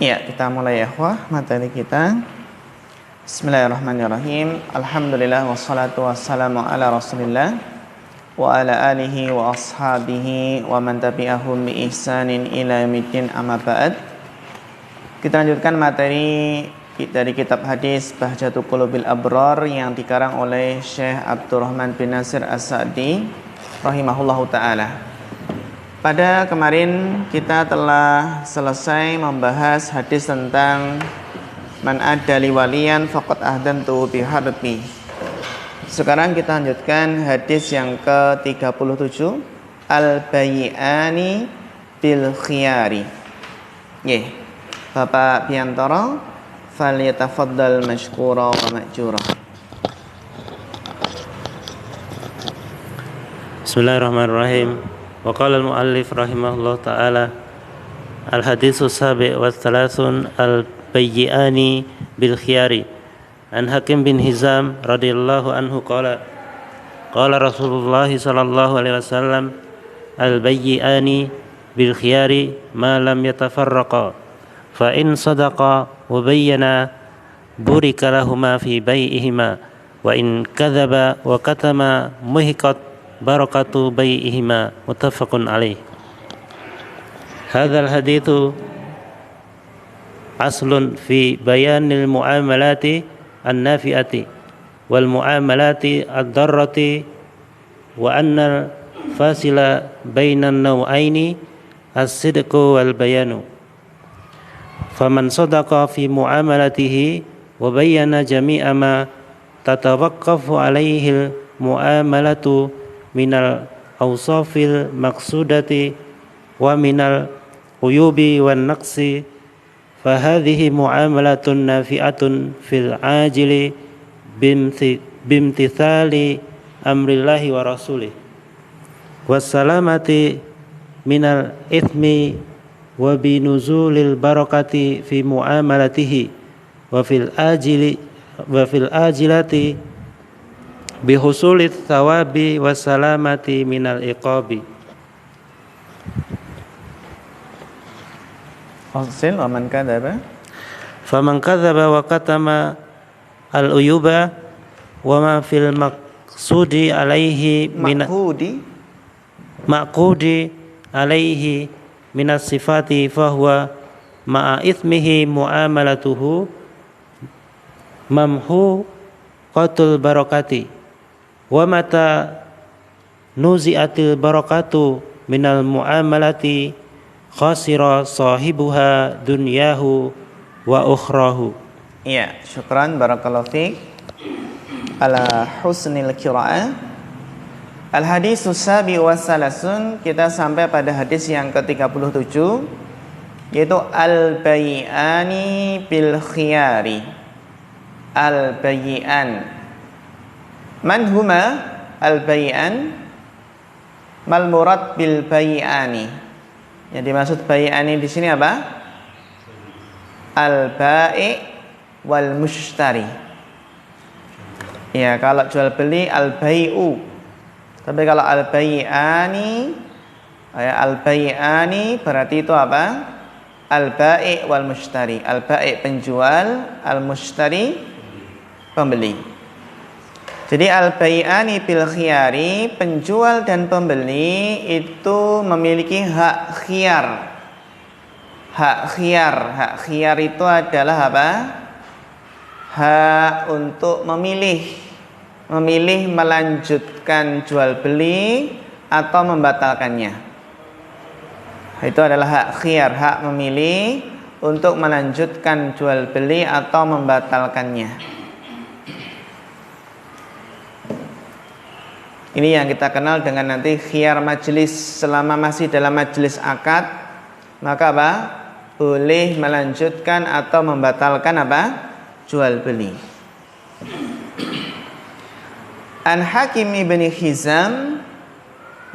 Ya, kita mulai ya, materi kita. Bismillahirrahmanirrahim. Alhamdulillah wassalatu wassalamu ala Rasulillah wa ala alihi wa ashabihi wa man tabi'ahum bi ihsanin ila yaumiddin, amma ba'd. Kita lanjutkan materi dari kitab hadis Bahjatul Qulubil Abrar yang dikarang oleh Syekh Abdurrahman bin Nasir As-Sa'di rahimahullahu ta'ala. Pada kemarin kita telah selesai membahas hadis tentang man adali waliyan faqad ahdantu bi harbi. Sekarang kita lanjutkan hadis yang ke-37, al-bay'ani bil khiyari. Bapak Biantoro, falyatafaddal mashkura wa ma'jura. Bismillahirrahmanirrahim. Wa qala al-muallif rahimahullah ta'ala al-hadithu sabi' wa thalathun al-bay'ani bil khiyari an Hakim bin Hizam radhiyallahu anhu qala Rasulullah sallallahu alaihi wasallam al-bay'ani bil khiyari ma lam yatafarraqa fa in sadaqa wa bayyana burika lahuma fi bay'ihima wa in kadzaba wa katama muhiqat barakatu bai'ihima, muttafaqun alaih. Hadzal haditsu aslun fi bayanil muamalati an-nafi'ati wal muamalati ad-darrati wa anna fasila bainan naw'aini as-sidqu wal bayanu. Faman sadaqa fi muamalatihi wa bayyana jami'a ma tatawaqqafu alaihi al-muamalatu minal awsafil maqsudati wa minal uyubi wan naqsi fa hadhihi muamalatun nafi'atun fil ajili bimtithali amrillahi wa rasulih wassalamati minal ithmi wa binuzulil barakati fi muamalatihi wa fil ajilati bihusulit thawabi wassalamati minal iqabi. Hasil wa man kadzaba faman kadzaba wa katama al-uyuba wa ma fil maqsudi alaihi maqudi alaihi minas sifati fahuwa ma'a ithmihi muamalatuhu mamhu qatul barakati wa mata nuzi'atil barakatu minal muamalati khasira sahibuha dunyahu wa ukhrahu. Iya, syukran barakallahu fiik ala husnil qiraah. Al hadisus sabi wa salasun, kita sampai pada hadis yang ke-37 yaitu al bay'ani bil khiyari. Al bay'an, man huma al-bay'an, mal murad bil bay'ani. Yang dimaksud bay'ani di sini apa? Al-ba'i wal mushtari. Ya, kalau jual beli al-bai'u. Tapi kalau al-bay'ani, al-bay'ani berarti itu apa? Al-ba'i wal mushtari. Al-ba'i penjual, al-mushtari pembeli. Jadi al-bay'ani bil khiyari, penjual dan pembeli itu memiliki hak khiyar. Hak khiyar itu adalah apa? Hak untuk memilih melanjutkan jual beli atau membatalkannya. Itu adalah hak khiyar, hak memilih untuk melanjutkan jual beli atau membatalkannya. Ini yang kita kenal dengan nanti khiyar majlis. Selama masih dalam majlis akad, maka apa? Boleh melanjutkan atau membatalkan apa? Jual beli. An Hakim bin Hizam,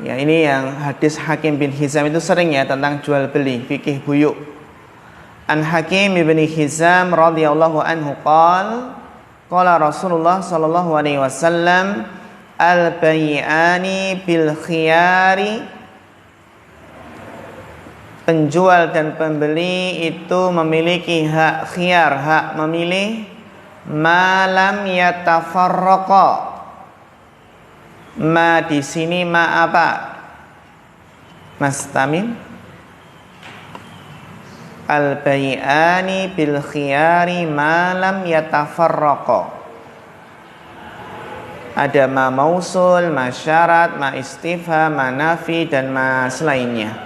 ya ini yang hadis Hakim bin Hizam itu sering ya tentang jual beli, fikih buyuk. An Hakim bin Hizam radhiyallahu anhu qala Rasulullah sallallahu alaihi wasallam al-bay'ani bil khiyari penjual dan pembeli itu memiliki hak khiyar, hak memilih, malam yatafarraqa. Ma di sini ma apa? Mas Tamim? Al-bai'ani bil khiyari malam yatafarraqa. Ada ma mausul, ma syarat, ma istifham, ma nafi, dan ma selainnya.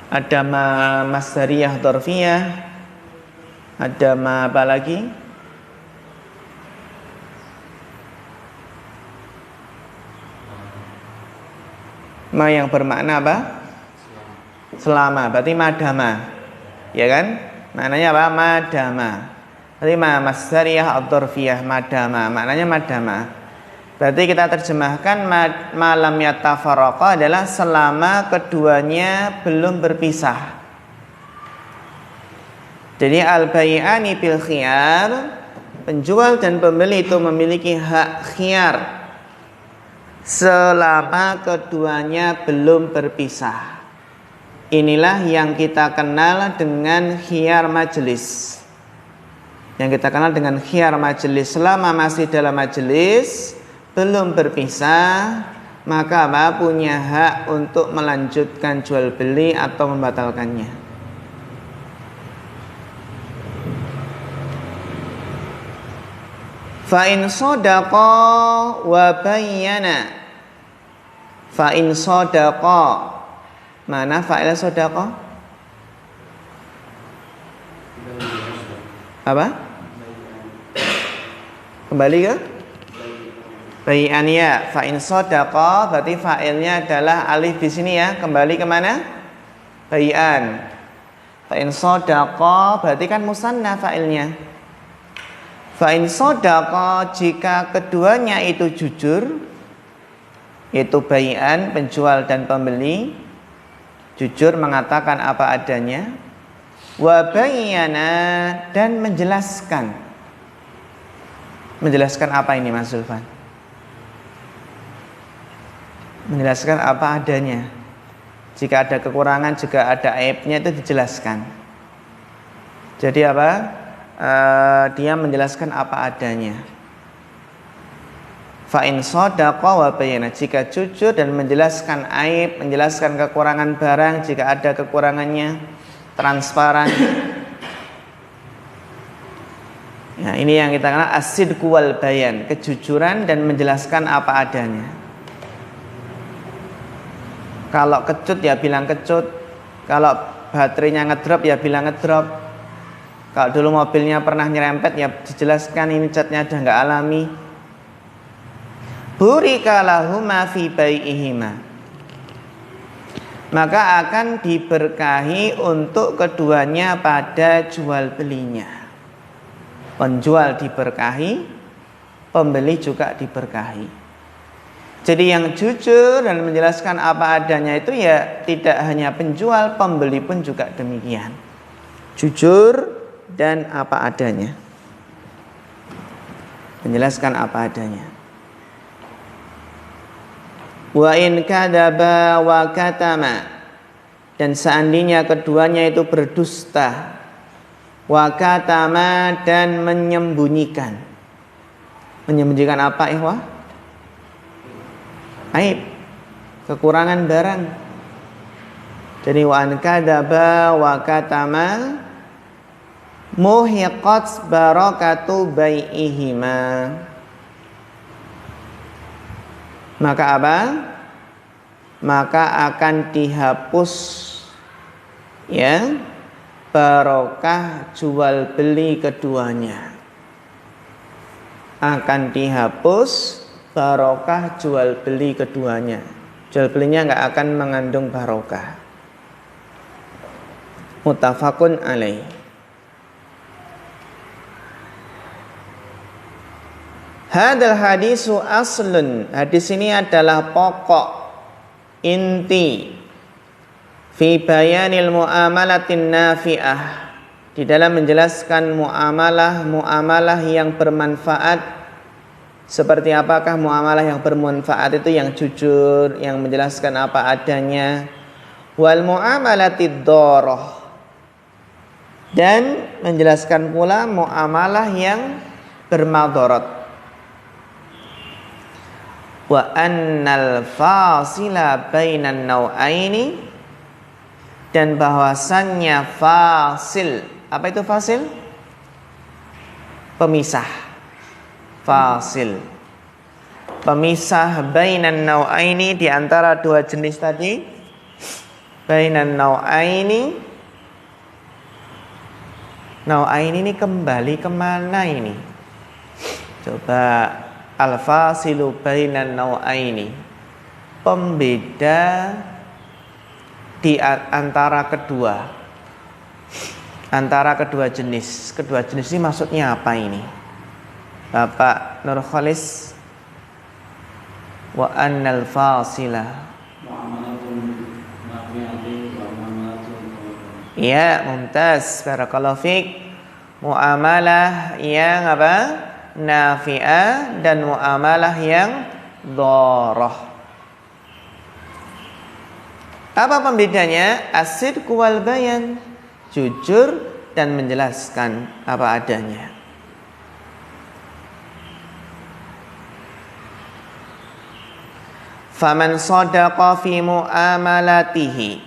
Ada ma masdariyah dzarfiyah. Ada ma apa lagi? Ma yang bermakna apa? Selama. Berarti madama. Ya kan? Maknanya apa? Madama. Berarti ma masdariyah dzarfiyah madama. Maknanya madama. Berarti kita terjemahkan malam yatafarraqa adalah selama keduanya belum berpisah. Jadi al-bai'ani bil khiyar, penjual dan pembeli itu memiliki hak khiyar selama keduanya belum berpisah. Inilah yang kita kenal dengan khiyar majelis. Yang kita kenal dengan khiyar majelis, selama masih dalam majelis belum berpisah, maka apa? Punya hak untuk melanjutkan jual beli atau membatalkannya. Fa in sadaqa wa bayyana. Fa in sadaqa. Mana fa'il sadaqa? Apa? Kembali ke? Bai'an ya, fa in sadaqa berarti fa'ilnya adalah alif di sini ya. Kembali ke mana? Bai'an. Fa in sadaqa berarti kan musanna fa'ilnya. Fa in sadaqa jika keduanya itu jujur, yaitu bai'an, penjual dan pembeli, jujur mengatakan apa adanya, wa bayyana dan menjelaskan. Menjelaskan apa ini Mas Zulfan? Menjelaskan apa adanya. Jika ada kekurangan, juga ada aibnya, itu dijelaskan. Jadi apa? Dia menjelaskan apa adanya. Fa in shadaqa wa bayyana, jika jujur dan menjelaskan aib, menjelaskan kekurangan barang jika ada kekurangannya, transparan. Ya, ini yang kita kenal as-sidqu wal bayan, kejujuran dan menjelaskan apa adanya. Kalau kecut ya bilang kecut, kalau baterainya ngedrop ya bilang ngedrop. Kalau dulu mobilnya pernah nyerempet ya dijelaskan ini catnya udah nggak alami. Burika lahuma fi bai'ihima, maka akan diberkahi untuk keduanya pada jual belinya. Penjual diberkahi, pembeli juga diberkahi. Jadi yang jujur dan menjelaskan apa adanya itu ya tidak hanya penjual, pembeli pun juga demikian. Jujur dan apa adanya. Menjelaskan apa adanya. Wa in kadzaba wa katama, dan seandainya keduanya itu berdusta, wa katama dan menyembunyikan. Menyembunyikan apa ikhwah? Aib, kekurangan barang. Jadi wa an kadzaba wa katama muhiqat barakatu bai'ihima. Maka apa? Maka akan dihapus ya barokah jual beli keduanya. Akan dihapus barokah jual beli keduanya. Jual belinya nggak akan mengandung barokah. Muttafaqun alaih. Hadal hadisu aslun. Hadis ini adalah pokok, inti fi bayanil muamalatin nafi'ah, di dalam menjelaskan muamalah yang bermanfaat. Seperti apakah muamalah yang bermanfaat itu yang jujur, yang menjelaskan apa adanya. Wal muamalatid dharah, dan menjelaskan pula muamalah yang bermadarat. Wa annal fasila bainan nau'aini, dan bahwasannya fasil. Apa itu fasil? Pemisah. Fasil. Pemisah bainan nau'aini, di antara dua jenis tadi. Bainan nau'aini. Nau'aini ini kembali kemana ini? Coba. Al-fasilu bainan nau'aini, pembeda di antara kedua jenis. Kedua jenis ini maksudnya apa ini? Bapak Nur Khalis. Wa annal fasila. Ya, mumtaz. Barakallahu fiik. Muamalah yang apa? Nafi'ah, dan muamalah yang dharah. Apa pembedanya? As-sidqu wal bayan, jujur dan menjelaskan apa adanya. Faman shadaqa fi muamalatihi,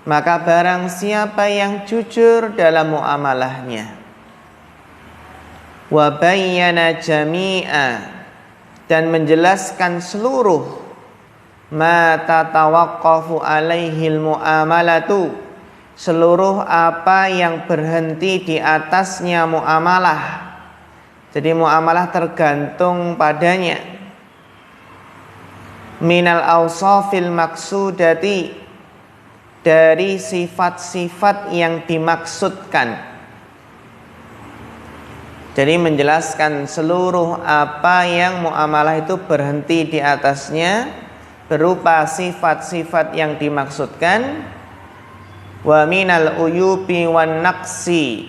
maka barang siapa yang jujur dalam muamalahnya. Wa bayyana jami'a, dan menjelaskan seluruh ma tatawaqqafu alaihil muamalatu, seluruh apa yang berhenti di atasnya muamalah. Jadi muamalah tergantung padanya. Minal awsafil maksudati, dari sifat-sifat yang dimaksudkan. Jadi menjelaskan seluruh apa yang muamalah itu berhenti di atasnya berupa sifat-sifat yang dimaksudkan. Wa minal uyubi wan naqsi,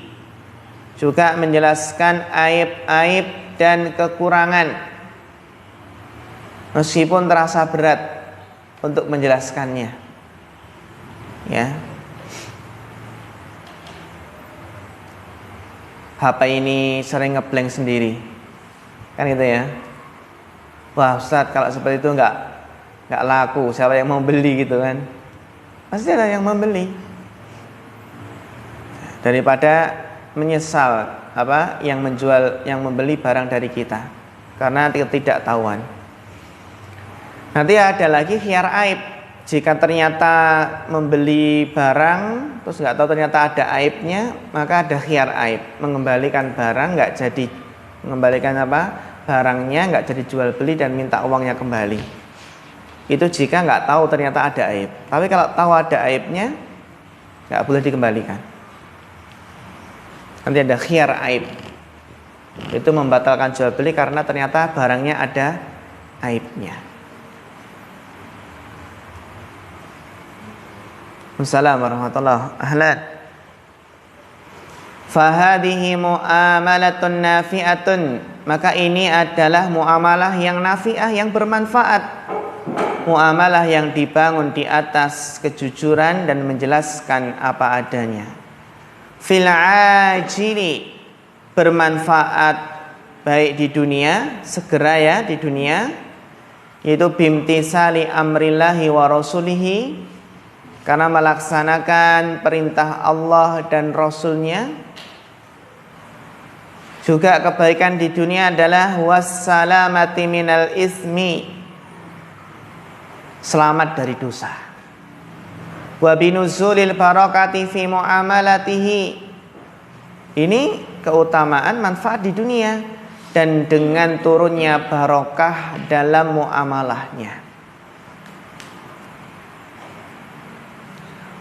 juga menjelaskan aib-aib dan kekurangan, meskipun terasa berat untuk menjelaskannya. Ya. HP ini sering ngeblank sendiri, kan gitu ya. Wah Ustadz, kalau seperti itu nggak laku, siapa yang mau beli gitu kan? Pasti ada yang membeli. Daripada menyesal yang menjual, yang membeli barang dari kita karena ketidaktahuan. Nanti ada lagi khiyar aib. Jika ternyata membeli barang terus nggak tahu ternyata ada aibnya, maka ada khiyar aib, mengembalikan barang, nggak jadi mengembalikan barangnya, nggak jadi jual beli dan minta uangnya kembali. Itu jika nggak tahu ternyata ada aib. Tapi kalau tahu ada aibnya, nggak boleh dikembalikan. Nanti ada khiyar aib, itu membatalkan jual beli karena ternyata barangnya ada aibnya. Assalamualaikum warahmatullahi wabarakatuh. Ahlan. Fahadihi muamalatun nafi'atun, maka ini adalah muamalah yang nafi'ah, yang bermanfaat. Muamalah yang dibangun di atas kejujuran dan menjelaskan apa adanya. Fil ajili, bermanfaat baik di dunia, segera ya di dunia, yaitu bimtisali amrillahi wa rasulihi, karena melaksanakan perintah Allah dan Rasulnya. Juga kebaikan di dunia adalah wassalamati minal ismi, selamat dari dosa. Wa binuzulil barakati fi muamalatihi, ini keutamaan manfaat di dunia dan dengan turunnya barokah dalam muamalahnya.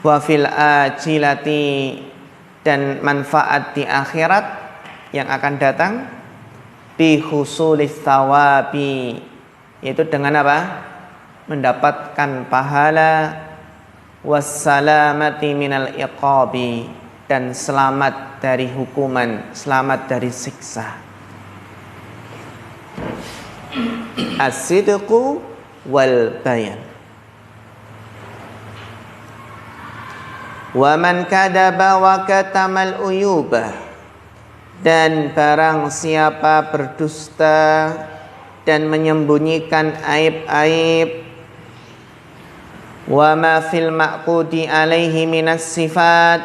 Wa fil ajilati, dan manfaat di akhirat yang akan datang, bi husulis thawabi, yaitu dengan apa? Mendapatkan pahala, wassalamati minal iqabi, dan selamat dari hukuman, selamat dari siksa. as-sidqu wal bayan. Wa man kadaba wa katamal uyuba, dan barang siapa berdusta dan menyembunyikan aib-aib, wa ma fil ma'qudi alaihi minas sifat,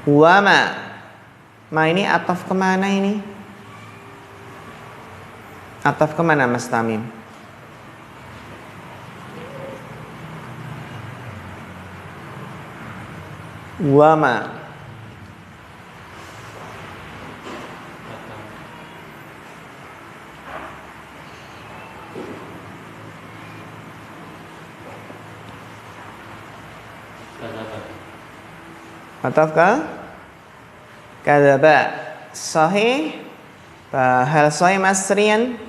wa ma ini ataf kemana ini? Ataf kemana Mas Tamim? Wama atafkah kadzaba sahih hal sahih masriyan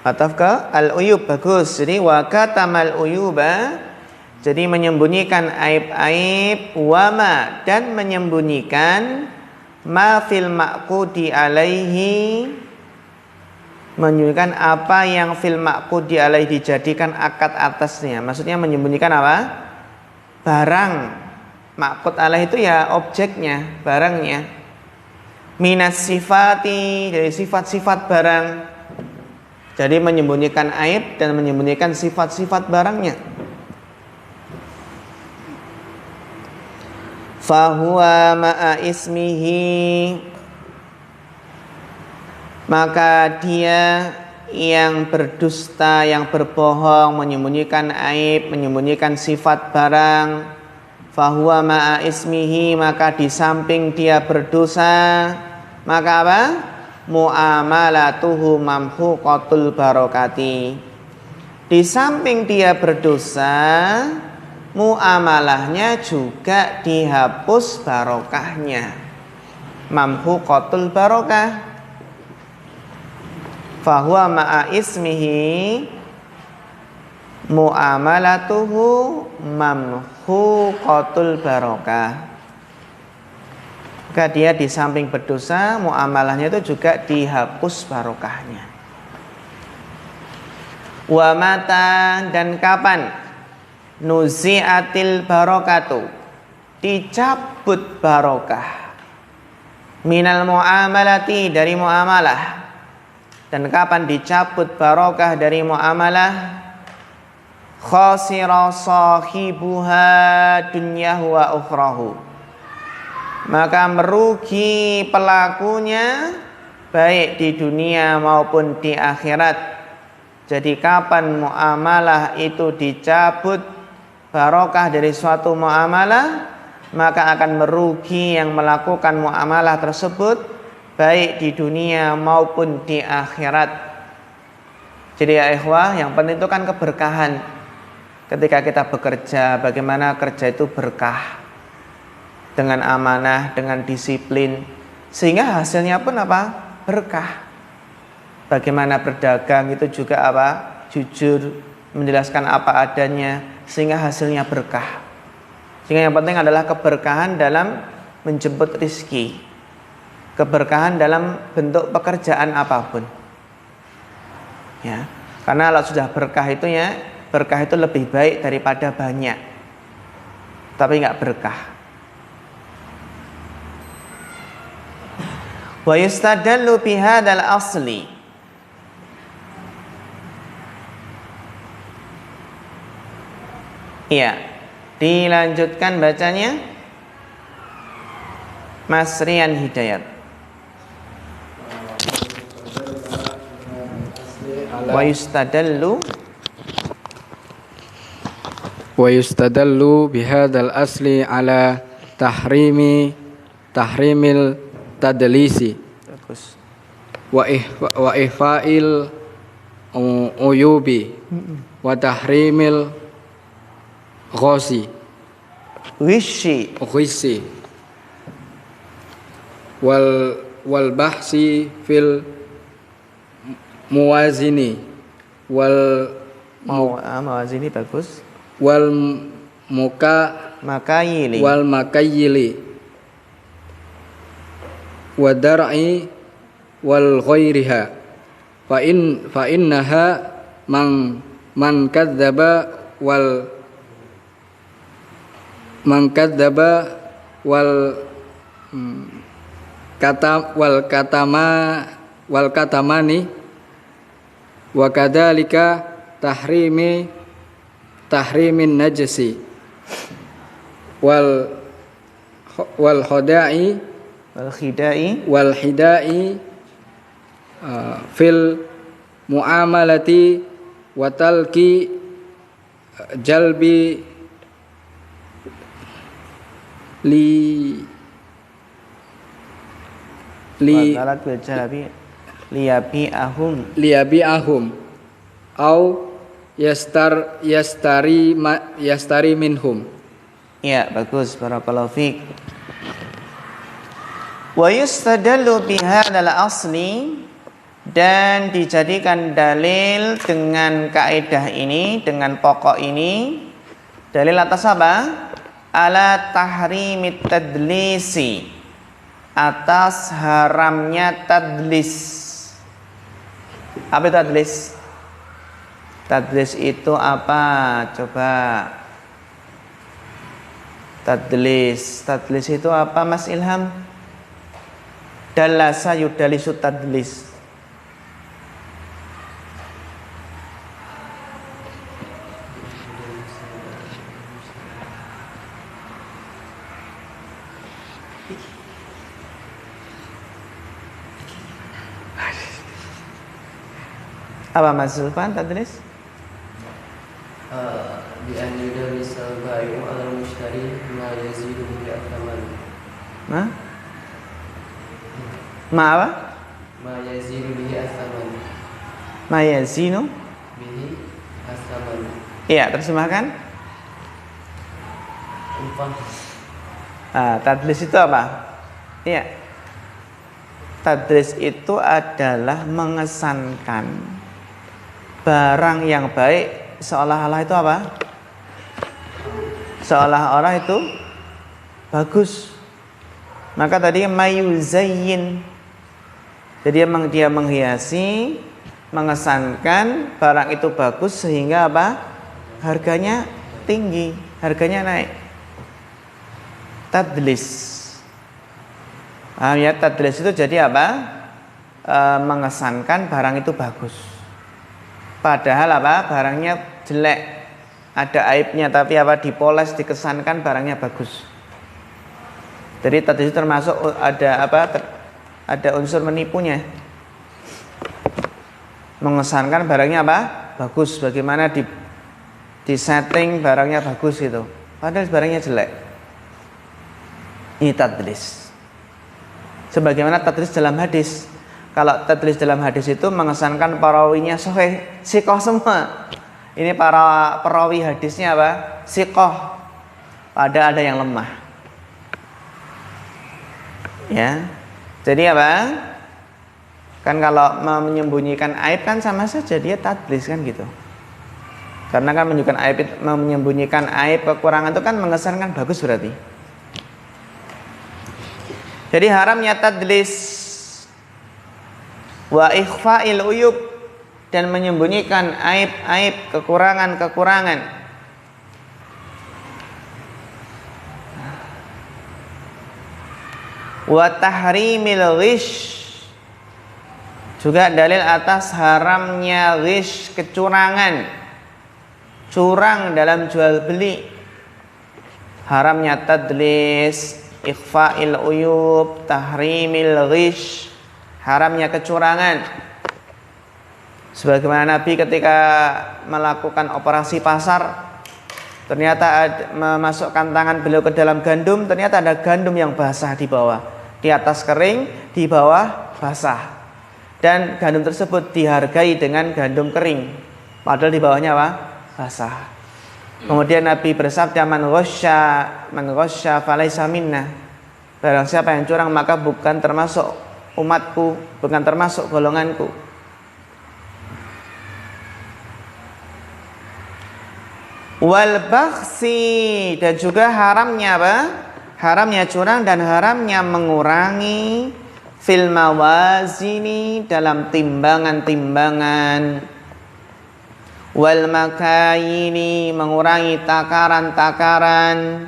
atafkah al-uyub, bagus. Jadi wa katamal uyuba, jadi menyembunyikan aib-aib, wama, dan menyembunyikan ma fil ma'qudi alaihi, menyembunyikan apa yang fil ma'qudi alaihi dijadikan akad atasnya. Maksudnya menyembunyikan apa? Barang. Ma'qud alaihi itu ya objeknya, barangnya. Minas sifati, dari sifat-sifat barang. Jadi menyembunyikan aib dan menyembunyikan sifat-sifat barangnya. Fahuwa ma'a ismihi, maka dia yang berdusta, yang berbohong, menyembunyikan aib, menyembunyikan sifat barang, fahuwa ma'a ismihi, maka di samping dia berdosa, maka apa? Mu'amalatuhu mamhuqatul barakati. Di samping dia berdosa, muamalahnya juga dihapus barokahnya. Mamhuqatul barakah. Fahuwa ma'a ismihi mu'amalatuhu mamhuqatul barakah. Maka dia di samping berdosa, muamalahnya itu juga dihapus barokahnya. Wa mata, dan kapan nuzi'atil barokatu, dicabut barokah, minal muamalati, dari muamalah. Dan kapan dicabut barokah dari muamalah, khasira sahibuha dunyahu wa ukhrahu, maka merugi pelakunya baik di dunia maupun di akhirat. Jadi kapan muamalah itu dicabut barokah dari suatu muamalah, maka akan merugi yang melakukan muamalah tersebut baik di dunia maupun di akhirat. Jadi ya ikhwah, yang penting itu kan keberkahan. Ketika kita bekerja, bagaimana kerja itu berkah, dengan amanah, dengan disiplin, sehingga hasilnya pun apa? Berkah. Bagaimana berdagang itu juga apa? Jujur, menjelaskan apa adanya, sehingga hasilnya berkah. Sehingga yang penting adalah keberkahan dalam menjemput rizki, keberkahan dalam bentuk pekerjaan apapun. Ya, karena kalau sudah berkah itu ya, berkah itu lebih baik daripada banyak, tapi nggak berkah. Wa yustadallu bihadzal asli, iya, dilanjutkan bacanya Mas Rian Hidayat. Wa yustadallu bihadzal asli ala tahrimil tadlisi wa ihfa'il uyubi wa tahrimil ghishi wal bahsi fil muwazini wal mawazini bagus. wal muka Makayili. wal makayyili wa dar'i wal ghairiha fa innaha man kadzdzaba wal katamani wa kadzalika tahrimin najsi wal khada'i Wal khidai. fil muamalati wa talki jalbi Watalat bil jalabi liyabi'ahum au yastari minhum. Ya, bagus. Barakallahu fiik. Wa yustadallu bihadzal asli, dan dijadikan dalil dengan kaidah ini, dengan pokok ini. Dalil atas apa? Ala tahrimit tadlisi, atas haramnya tadlis. Apa itu tadlis? Tadlis itu apa? Coba. Tadlis itu apa, Mas Ilham? Dalasa yudalisu tadlis. Apa Mas Zulfan tadlis? Bi an yudarrisa bai'u 'ala al-mushtari ma yazidu bihi ath-thaman. Ma apa? Ma yazidu bihi ath-thaman. Ma yazinu Bihi ath-thaman. Iya, terjemahkan. Upah. Tadlis itu apa? Iya. Tadlis itu adalah mengesankan barang yang baik seolah-olah itu apa? Seolah-olah itu bagus. Maka tadi mayuzayyin. Jadi dia menghiasi, mengesankan barang itu bagus sehingga apa? Harganya tinggi, harganya naik. Tadlis. Ya, tadlis itu jadi apa? Mengesankan barang itu bagus. Padahal apa? Barangnya jelek, ada aibnya, tapi apa? Dipoles, dikesankan barangnya bagus. Jadi tadlis itu termasuk ada apa? Ada unsur menipunya. Mengesankan barangnya apa? Bagus. Bagaimana di setting barangnya bagus itu. Padahal barangnya jelek. Ini tadlis. Sebagaimana tadlis dalam hadis. Kalau tadlis dalam hadis itu mengesankan perawinya sahih, siqah semua. Ini para perawi hadisnya apa? Siqah. Padahal ada yang lemah. Ya. Jadi apa? Kan kalau menyembunyikan aib kan sama saja dia tadlis kan gitu. Karena kan menyembunyikan aib, kekurangan itu kan mengesankan bagus berarti. Jadi haramnya tadlis wa ikhfa'il uyub, dan menyembunyikan aib-aib, kekurangan-kekurangan. Wa tahrimil ghish, juga dalil atas haramnya ghish, kecurangan, curang dalam jual beli. Haramnya tadlis, ikhfa'il uyub, tahrimil ghish, haramnya kecurangan. Sebagaimana Nabi ketika melakukan operasi pasar, ternyata memasukkan tangan beliau ke dalam gandum, ternyata ada gandum yang basah di bawah. Di atas kering, di bawah basah. Dan gandum tersebut dihargai dengan gandum kering, padahal di bawahnya apa? Basah. Kemudian Nabi bersabda, man ghasya falaysa minna. Barang siapa yang curang maka bukan termasuk umatku, bukan termasuk golonganku. Wal bakhsi, dan juga haramnya apa? Haramnya curang dan haramnya mengurangi fil mawazini, dalam timbangan-timbangan. Wal makayini, mengurangi takaran-takaran.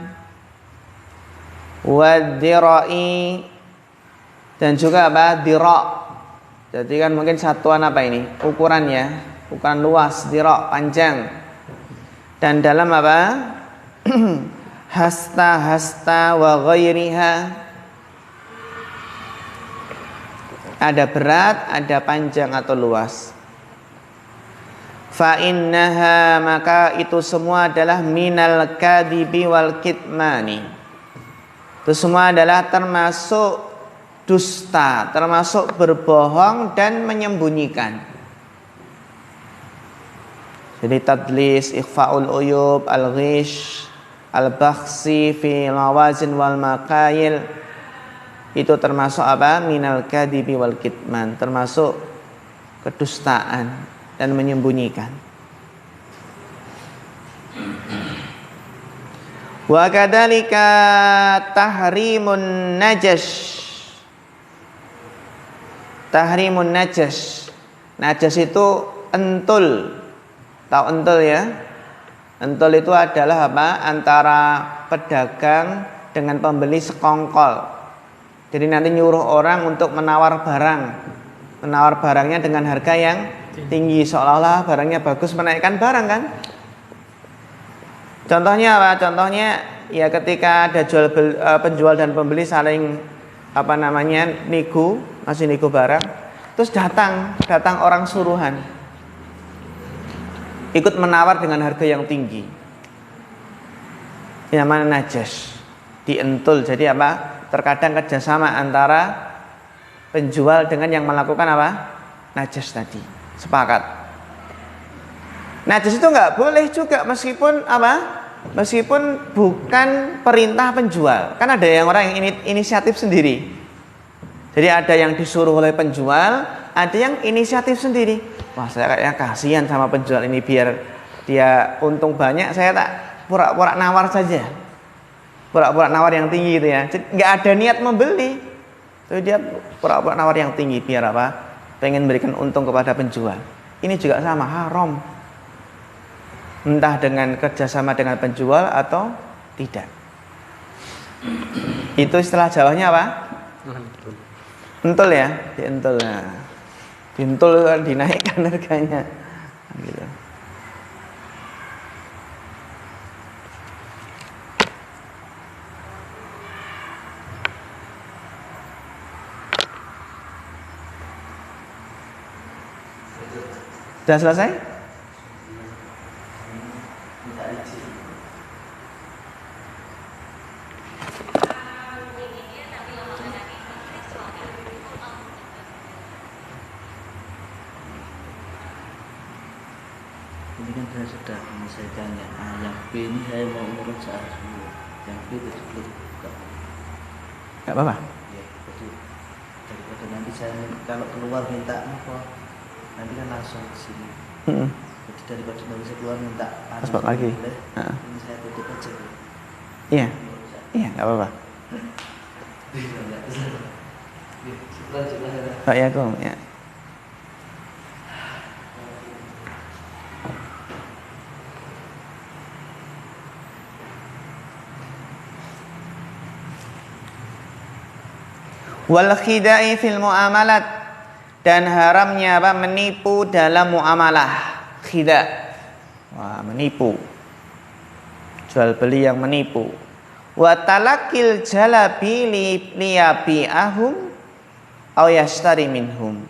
Wad dirai, dan juga apa? Dira. Jadi kan mungkin satuan apa ini? Ukurannya, ukuran luas, dira, panjang. Dan dalam apa? Hasta wa ghairiha, ada berat, ada panjang atau luas. Fa innaha, maka itu semua adalah minal kadibi wal kitmani. Itu semua adalah termasuk dusta, termasuk berbohong dan menyembunyikan. Jadi tadlis, ikhfa'ul uyub, al-ghish, al-bakhsi fi mawazin wal makayil, itu termasuk apa? Minal kadibi wal kitman, termasuk kedustaan dan menyembunyikan. Wa kadzalika tahrimun najash. Tahrimun najash. Najas itu entul. Tahu entul ya? Entul itu adalah apa? Antara pedagang dengan pembeli sekongkol. Jadi nanti nyuruh orang untuk menawar barang. Menawar barangnya dengan harga yang tinggi, seolah-olah barangnya bagus, menaikkan barang kan? Contohnya apa? Contohnya ya ketika ada penjual dan pembeli saling nego, masih nego barang. Terus datang orang suruhan, ikut menawar dengan harga yang tinggi. Yang mana najas, dientul. Jadi apa? Terkadang kerjasama antara penjual dengan yang melakukan apa? Najas tadi. Sepakat. Najas itu nggak boleh juga meskipun apa? Meskipun bukan perintah penjual. Kan ada yang orang yang inisiatif sendiri. Jadi ada yang disuruh oleh penjual, ada yang inisiatif sendiri. Wah, saya kayaknya kasihan sama penjual ini, biar dia untung banyak, saya tak pura-pura nawar saja. Pura-pura nawar yang tinggi itu ya. Jadi nggak ada niat membeli. Jadi dia pura-pura nawar yang tinggi biar apa? Pengen memberikan untung kepada penjual. Ini juga sama, haram. Entah dengan kerjasama dengan penjual atau tidak. Itu istilah Jawanya apa? Entul ya, dientul. Nah, dientul kan dinaikkan harganya. Gitu. Sudah selesai? Ini kan saya sudah menyelesaikan yang B ini, saya mau ngurus soal dulu. Yang B itu belum buka. Gak apa-apa. Ya, jadi daripada nanti saya kalau keluar minta apa, nanti kan langsung ke sini. Jadi daripada nanti saya keluar minta paspor lagi. Ini saya tutup aja. Iya, iya, gak apa-apa. Pak Yakum, ya. Wal khida'i fil muamalat, dan haramnya apa? Menipu dalam muamalah. Khida', wah, menipu, jual beli yang menipu. Wa talakil jalabi liyabi'ahum aw yashtari minhum,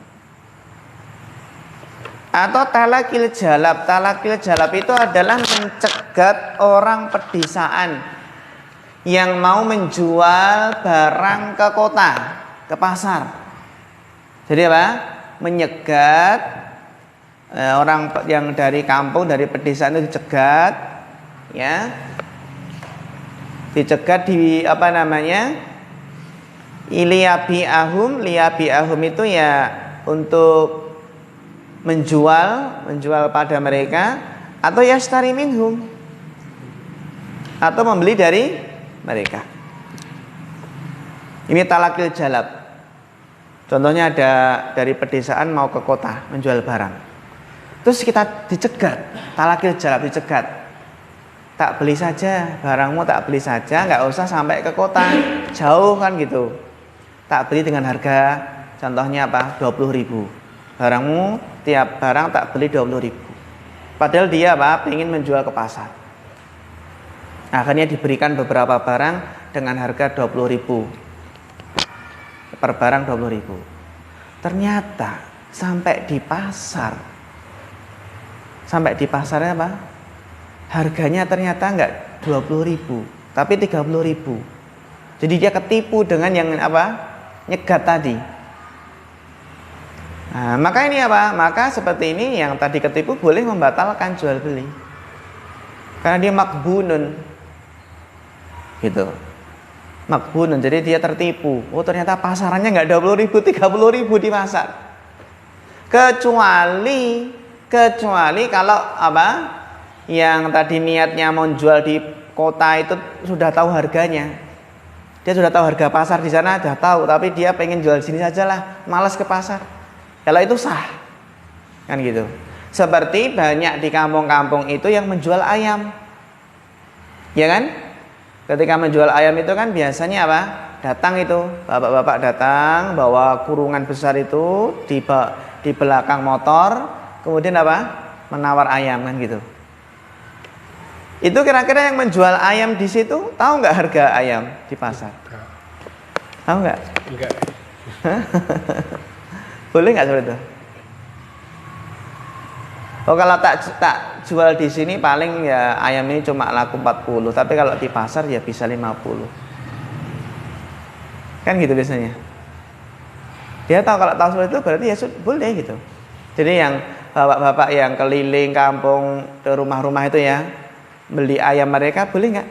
atau talakil jalab. Talakil jalab itu adalah mencegat orang pedesaan yang mau menjual barang ke kota, ke pasar. Jadi apa? Menyegat orang yang dari kampung, dari pedesaan itu dicegat, ya. Dicegat di apa namanya? Liyabi'ahum itu ya untuk menjual pada mereka, atau yashtari minhum, atau membeli dari mereka. Ini talakil jalab. Contohnya ada dari pedesaan mau ke kota menjual barang. Terus kita dicegat, talakil jalab dicegat. Tak beli saja, barangmu tak beli saja, nggak usah sampai ke kota, jauh kan gitu. Tak beli dengan harga, contohnya apa? 20.000. Barangmu tiap barang tak beli 20.000. Padahal dia apa? Pengen menjual ke pasar. Akhirnya diberikan beberapa barang dengan harga 20.000. Per barang 20.000. Ternyata sampai di pasarnya apa? Harganya ternyata enggak 20.000, tapi 30.000. Jadi dia ketipu dengan yang apa? Nyegat tadi. Nah, maka ini apa? Maka seperti ini yang tadi ketipu boleh membatalkan jual beli. Karena dia makbunun. Gitu. Makbunun, jadi dia tertipu. Oh, ternyata pasarannya enggak 20.000, 30.000 di pasar. Kecuali kalau apa? Yang tadi niatnya mau jual di kota itu sudah tahu harganya. Dia sudah tahu harga pasar di sana, sudah tahu, tapi dia pengen jual di sini sajalah, malas ke pasar. Kalau itu sah. Kan gitu. Seperti banyak di kampung-kampung itu yang menjual ayam. Ya kan? Ketika menjual ayam itu kan biasanya apa? Datang itu, bapak-bapak datang bawa kurungan besar itu di belakang motor, kemudian apa? Menawar ayam kan gitu. Itu kira-kira yang menjual ayam di situ tahu nggak harga ayam di pasar? Tahu nggak? Enggak. Boleh nggak seperti itu? Oh, kalau tak jual di sini paling ya ayam ini cuma laku 40, tapi kalau di pasar ya bisa 50. Kan gitu biasanya. Dia tahu, kalau tahu seperti itu berarti ya boleh gitu. Jadi yang bapak-bapak yang keliling kampung ke rumah-rumah itu ya, beli ayam mereka boleh nggak?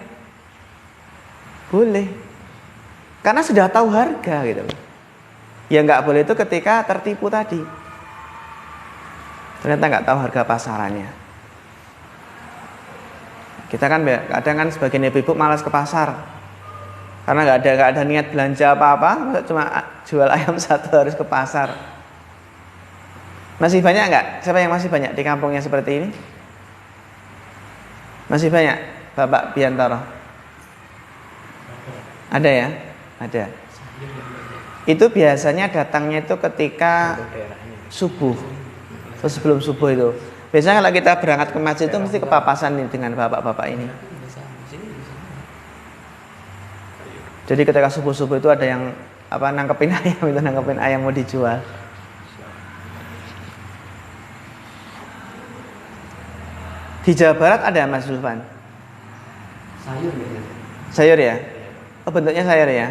Boleh. Karena sudah tahu harga gitu. Ya nggak boleh itu ketika tertipu tadi. Ternyata nggak tahu harga pasarannya. Kita kan kadang kan sebagian ibu-ibu malas ke pasar karena nggak ada niat belanja apa-apa, cuma jual ayam satu harus ke pasar. Masih banyak nggak? Siapa yang masih banyak di kampungnya seperti ini? Masih banyak, Bapak Biantoro? Ada ya? Ada. Itu biasanya datangnya itu ketika subuh. Sebelum subuh itu. Biasanya kalau kita berangkat ke masjid itu mesti kepapasan nih dengan bapak-bapak ini. Jadi ketika subuh-subuh itu ada yang apa nangkepin ayam mau dijual. Di Jawa Barat ada Mas Zulfan? Sayur ya. Sayur ya? Oh, bentuknya sayur ya?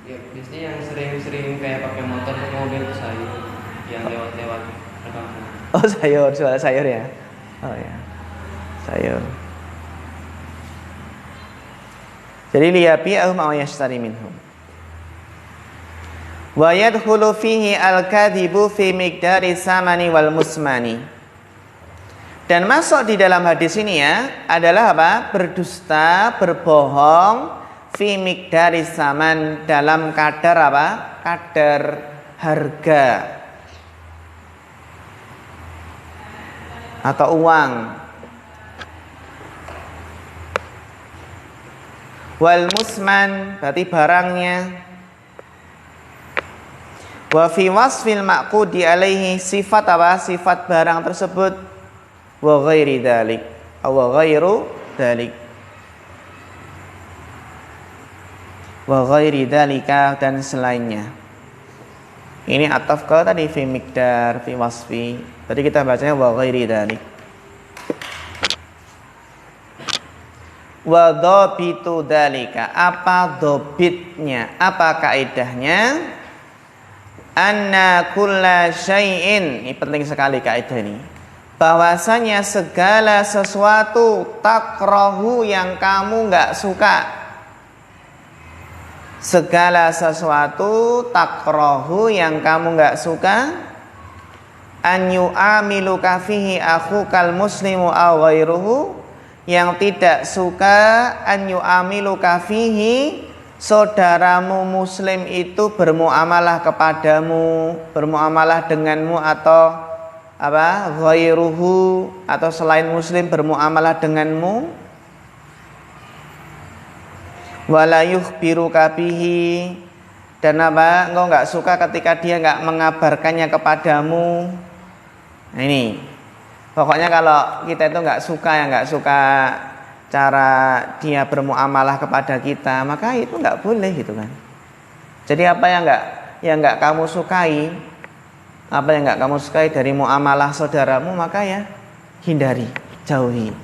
Ya, biasanya yang sering kayak pakai motor ke mobil itu sayur yang lewat-lewat perkampungan. Oh, sayur, jual sayur ya? Oh ya. Sayur. Jadi liyabi'ahum aw yashtari minhum. Wa yadkhulu fihi al-kadhibu fi miqdari samani wal musmani. Dan masuk di dalam hadis ini ya adalah apa? Berdusta, berbohong fi miqdari saman, dalam kadar apa? Kadar harga atau uang. Wal musman berarti barangnya. Wa fi wasfil maqudi alaihi, sifat apa? Sifat barang tersebut. Wa ghairi dzalik aw ghairu dzalik. Wa ghairi dzalika, dan selainnya. Ini ataf ke tadi fi miqdar, fi wasfi. Tadi kita bacanya wa ghairi dzalik. Wa dhabitu dzalika, apa dhabitnya, apa kaidahnya? Anna kulla syai'in, ini penting sekali kaidah ini. Bahwasanya segala sesuatu takrahu, yang kamu enggak suka. Segala sesuatu takrahu, yang kamu enggak suka. An yu'amiluka fihi akhukal muslimu aw ghairuhu, yang tidak suka an yu'amiluka fihi, saudaramu muslim itu bermuamalah kepadamu, bermuamalah denganmu, atau apa, ghairuhu, atau selain muslim bermuamalah denganmu, wala yukhbiruka bihi, dan apa, engkau enggak suka ketika dia enggak mengabarkannya kepadamu. Nah ini pokoknya kalau kita itu enggak suka cara dia bermuamalah kepada kita, maka itu enggak boleh gitu kan. Jadi apa yang enggak kamu sukai, apa yang enggak kamu sukai dari muamalah saudaramu, maka ya hindari, jauhi.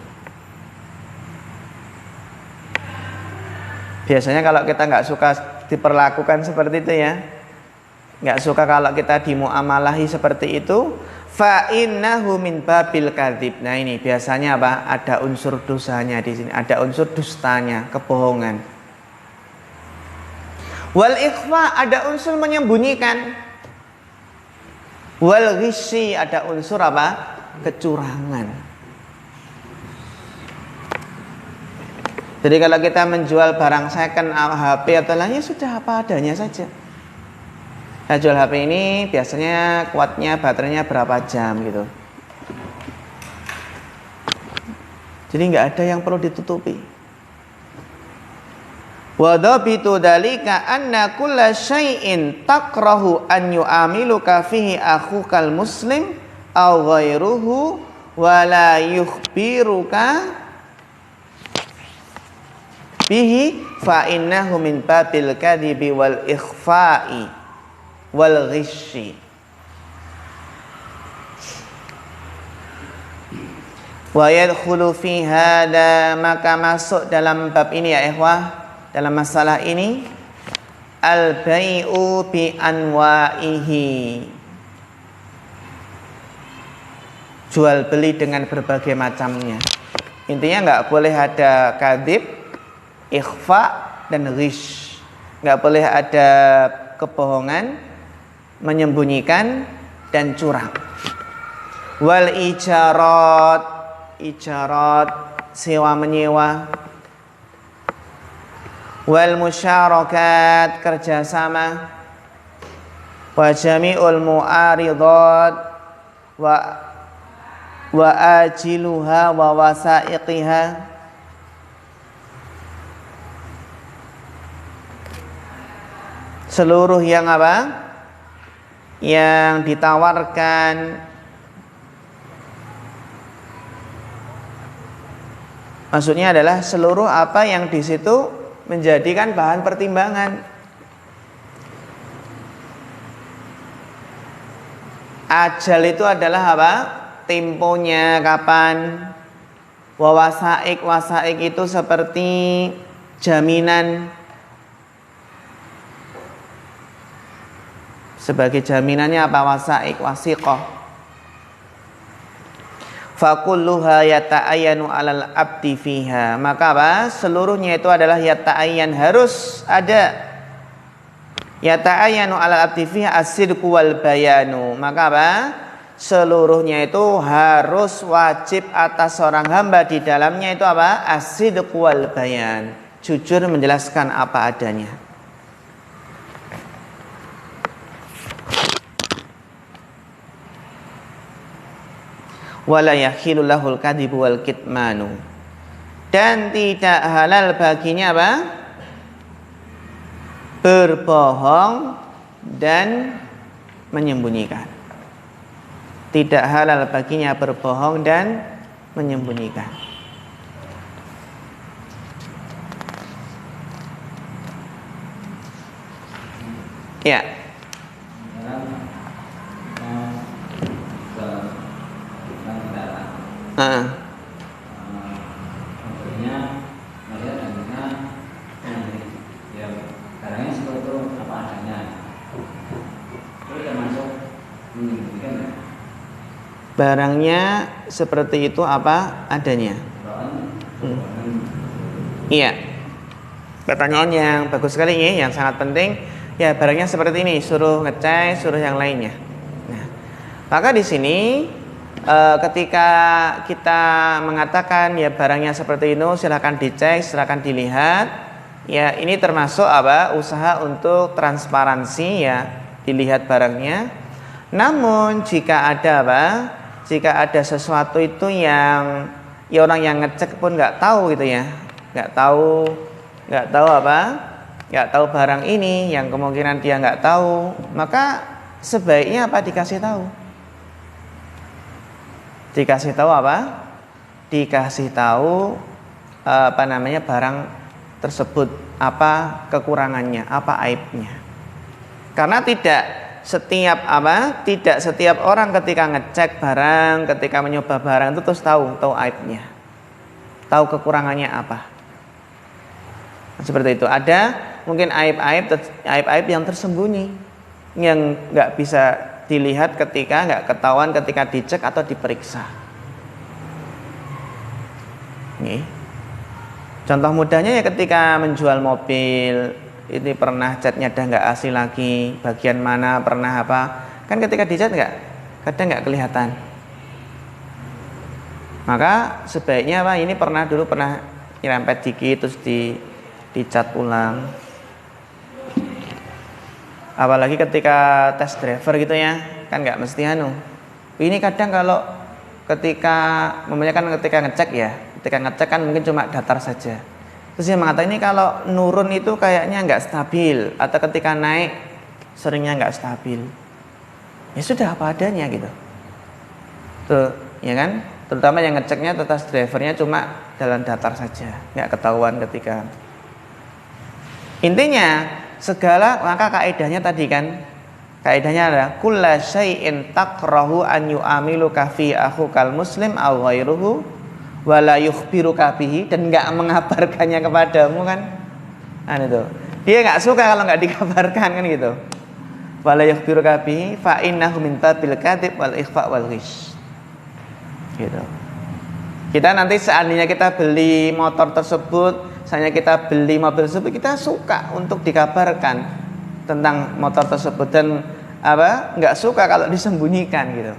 Biasanya kalau kita enggak suka diperlakukan seperti itu ya, enggak suka kalau kita dimuamalahi seperti itu, fa innahu min babil kadzib. Nah ini biasanya apa? Ada unsur dosanya di sini, ada unsur dustanya, kebohongan. Wal ikhfa, ada unsur menyembunyikan. Wal ghisyi, ada unsur apa? Kecurangan. Jadi kalau kita menjual barang second, HP atau lainnya, sudah apa adanya saja. Saya jual HP ini biasanya kuatnya baterainya berapa jam gitu. Jadi nggak ada yang perlu ditutupi. Wa dhabitu dzalika anna kulla syai'in takrahu an yu'amiluka fihi akhukal muslim aw ghairuhu wa la yukhbiruka bihi fa innahu min babil kadhibi wal ikhfa'i wal ghisyi. Wa yadkhulu fi hada, maka masuk dalam bab ini ya ikhwah, dalam masalah ini al-bai'u bi anwa'ihi, jual beli dengan berbagai macamnya. Intinya enggak boleh ada kadzib, ikhfa dan ghish. Enggak boleh ada kebohongan, menyembunyikan dan curang. Wal ijarat, sewa menyewa. Wal musyarakat, kerjasama. Wa jami'ul mu'aridat wa ajiluha wa wasaiqiha. Seluruh yang apa? Yang ditawarkan, maksudnya adalah seluruh apa yang di situ menjadikan bahan pertimbangan. Ajal itu adalah apa? Temponya kapan. Wasaik itu seperti jaminan. Sebagai jaminannya apa? Wasaik, wasiqah. Fakulluha yata'ayyanu 'alal abdi fiha. Maka apa? Seluruhnya itu adalah yata'ayyan, harus ada. Yata'ayyanu 'alal abdi fiha as-sidqu wal bayanu. Maka apa? Seluruhnya itu harus wajib atas seorang hamba di dalamnya itu apa? As-sidqu wal bayan. Jujur menjelaskan apa adanya. Wala yahilu lahul kadhibu wal kitmanu, dan tidak halal baginya apa? Berbohong dan menyembunyikan. Tidak halal baginya berbohong dan menyembunyikan. Ya. Maksudnya melihat adanya ya barangnya seperti itu apa adanya, itu termasuk menyembunyikan ya? Barangnya seperti itu apa adanya. Iya. Pertanyaan yang bagus sekali ini, yang sangat penting. Ya, barangnya seperti ini, suruh ngecek, suruh yang lainnya. Nah, maka di sini ketika kita mengatakan ya barangnya seperti itu, silakan dicek, silakan dilihat. Ya, ini termasuk apa? Usaha untuk transparansi ya, dilihat barangnya. Namun jika ada apa? Jika ada sesuatu itu yang ya orang yang ngecek pun nggak tahu gitu ya, nggak tahu apa? Nggak tahu barang ini, yang kemungkinan dia nggak tahu, maka sebaiknya apa? Dikasih tahu. Dikasih tahu apa? Dikasih tahu apa namanya barang tersebut, apa kekurangannya, apa aibnya. Karena tidak setiap orang ketika ngecek barang, ketika mencoba barang itu terus tahu aibnya, tahu kekurangannya apa. Seperti itu. Ada mungkin aib yang tersembunyi, yang nggak bisa dilihat nggak ketahuan ketika dicek atau diperiksa. Nih. Contoh mudahnya ya ketika menjual mobil, ini pernah catnya udah nggak asli lagi, bagian mana pernah apa, kan ketika dicat kadang nggak kelihatan. Maka sebaiknya apa? Ini dulu pernah nyerempet dikit terus dicat ulang. Apalagi ketika test driver gitu ya, kan nggak mesti Ini kadang kalau ketika ngecek ya. Ketika ngecek kan mungkin cuma datar saja. Terus dia mengatakan ini kalau nurun itu kayaknya nggak stabil, atau ketika naik seringnya nggak stabil. Ya sudah apa adanya gitu. Tuh, ya kan? Terutama yang ngeceknya test drivernya cuma dalam datar saja, nggak ketahuan ketika. Intinya maka kaidahnya tadi kan, kaidahnya adalah kulla syai'in takrahu an yu'amiluka fi akhukal muslim aw ghairuhu wala yukhbiruka bihi, dan enggak mengabarkannya kepadamu kan. Itu. Dia enggak suka kalau enggak dikabarkan kan gitu. Wala yukhbiruka bihi fa innahu min tabil kadhib wal ikhfa wal ghish. Gitu. Kita nanti seandainya kita beli motor tersebut, misalnya kita beli mobil tersebut, kita suka untuk dikabarkan tentang motor tersebut, dan enggak suka kalau disembunyikan gitu.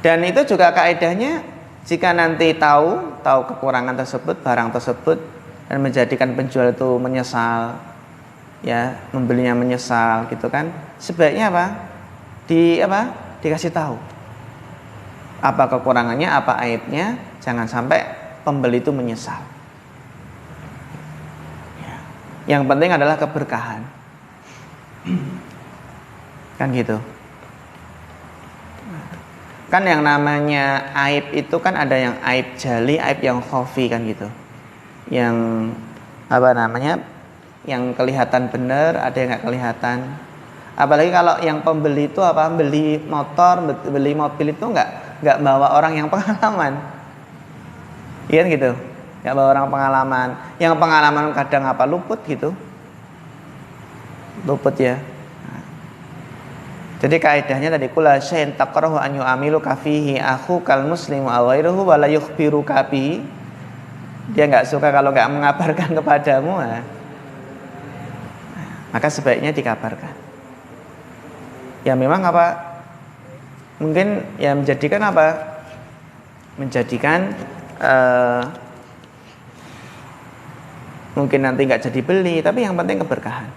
Dan itu juga kaidahnya, jika nanti tahu kekurangan tersebut, barang tersebut, dan menjadikan penjual itu menyesal, ya membelinya menyesal gitu kan, sebaiknya dikasih tahu apa kekurangannya, apa aibnya, jangan sampai pembeli itu menyesal. Ya. Yang penting adalah keberkahan, kan gitu. Kan yang namanya aib itu kan ada yang aib jali, aib yang khafi kan gitu. Yang yang kelihatan benar, ada yang nggak kelihatan. Apalagi kalau yang pembeli itu beli motor, beli mobil itu nggak bawa orang yang pengalaman. Iya gitu. Nggak bawa orang pengalaman. Yang pengalaman kadang luput gitu. Luput ya. Jadi kaidahnya tadi kula syai'in takrahu an yu'amiluka fihi akhukal muslimu aw ghairuhu wa la yukhbiruka bihi. Dia enggak suka kalau enggak mengabarkan kepadamu. Maka sebaiknya dikabarkan. Ya memang mungkin ya menjadikan Menjadikan mungkin nanti enggak jadi beli, tapi yang penting keberkahan.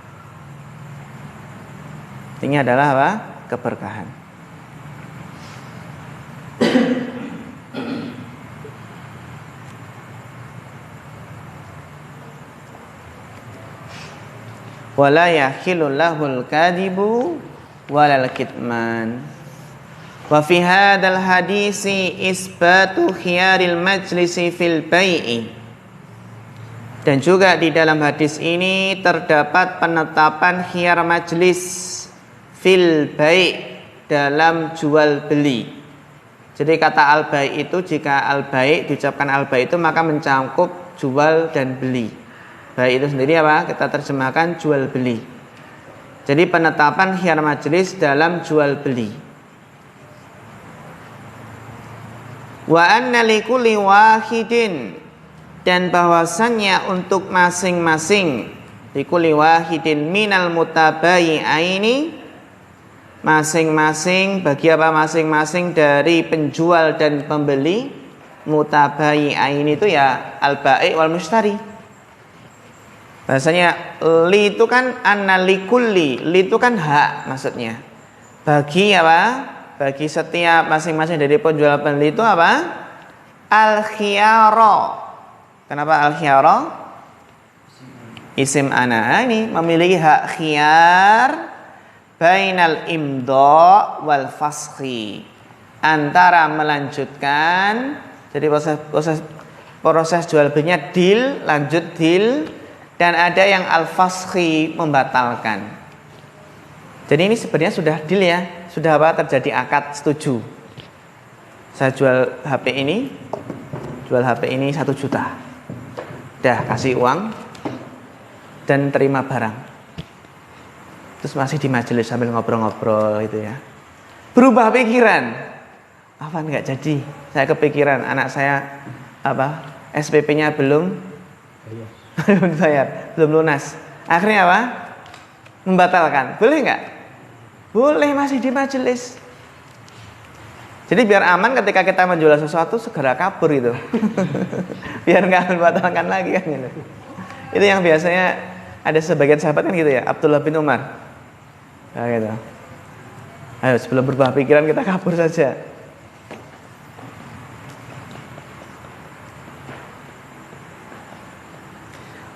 Ini adalah keberkahan. Wala yakhilul lahul kadibu walal kitman. Wa fi hadzal hadisi isbatu khiyaril majlisi fil bai'i. Dan juga di dalam hadis ini terdapat penetapan khiyar majlis fil bai' dalam jual beli. Jadi kata al bai' itu, jika al bai' diucapkan al bai' itu maka mencakup jual dan beli. Bai' itu sendiri kita terjemahkan jual beli. Jadi penetapan khiyar majlis dalam jual beli. Wa anna likulli wahidin, dan bahwasannya untuk masing-masing likulli wahidin minal mutabayi'aini, masing-masing bagi apa masing-masing dari penjual dan pembeli mutabayi'ain itu ya al-bai' wal mushtari. Bahasanya li itu kan annalikulli, li itu kan hak maksudnya. Bagi apa? Bagi setiap masing-masing dari penjual pembeli itu apa? Al-khiyara. Kenapa al-khiyara? Isim ana ini memiliki hak khiyar bainal imdha wal faskhi, antara melanjutkan, jadi proses jual belinya deal, lanjut deal, dan ada yang al faskhi, membatalkan. Jadi ini sebenarnya sudah deal ya, sudah apa, terjadi akad setuju. Saya jual HP ini 1 juta, dah kasih uang dan terima barang. Terus masih di majelis sambil ngobrol-ngobrol gitu ya. Berubah pikiran. Apa enggak jadi? Saya kepikiran anak saya apa? SPP-nya belum bayar, belum lunas. Akhirnya apa? Membatalkan. Boleh enggak? Boleh, masih di majelis. Jadi biar aman ketika kita menjual sesuatu segera kabur gitu. Biar enggak membatalkan lagi kan gitu. Itu yang biasanya ada sebagian sahabat kan gitu ya, Abdullah bin Umar. Nah, gitu. Ayo sebelum berubah pikiran kita kabur saja.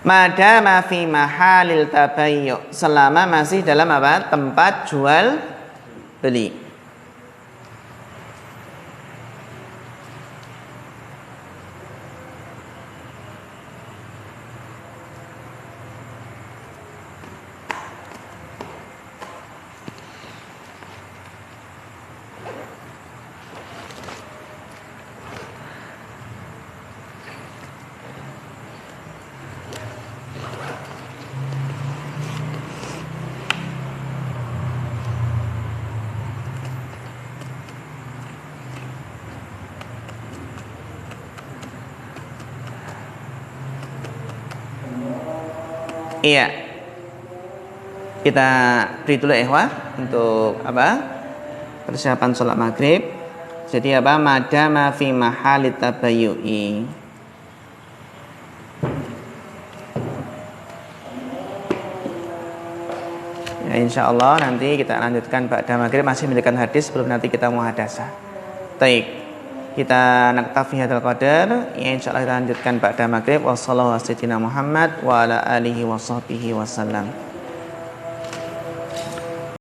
Madama fi mahalil tabayyu, selama masih dalam apa? Tempat jual beli. Iya. Kita beri dulu ikhwah untuk apa? Persiapan sholat maghrib. Jadi apa? Madama fi mahalit tabayyu'i. Ya, insyaallah nanti kita lanjutkan ba'da maghrib, masih memiliki hadis sebelum nanti kita muhadasah. Baik. Kita naktafi hadzal qadar, ya insyaallah kita lanjutkan ba'da maghrib. Wassallallahu ala sayyidina Muhammad wa ala alihi washabbihi wasallam.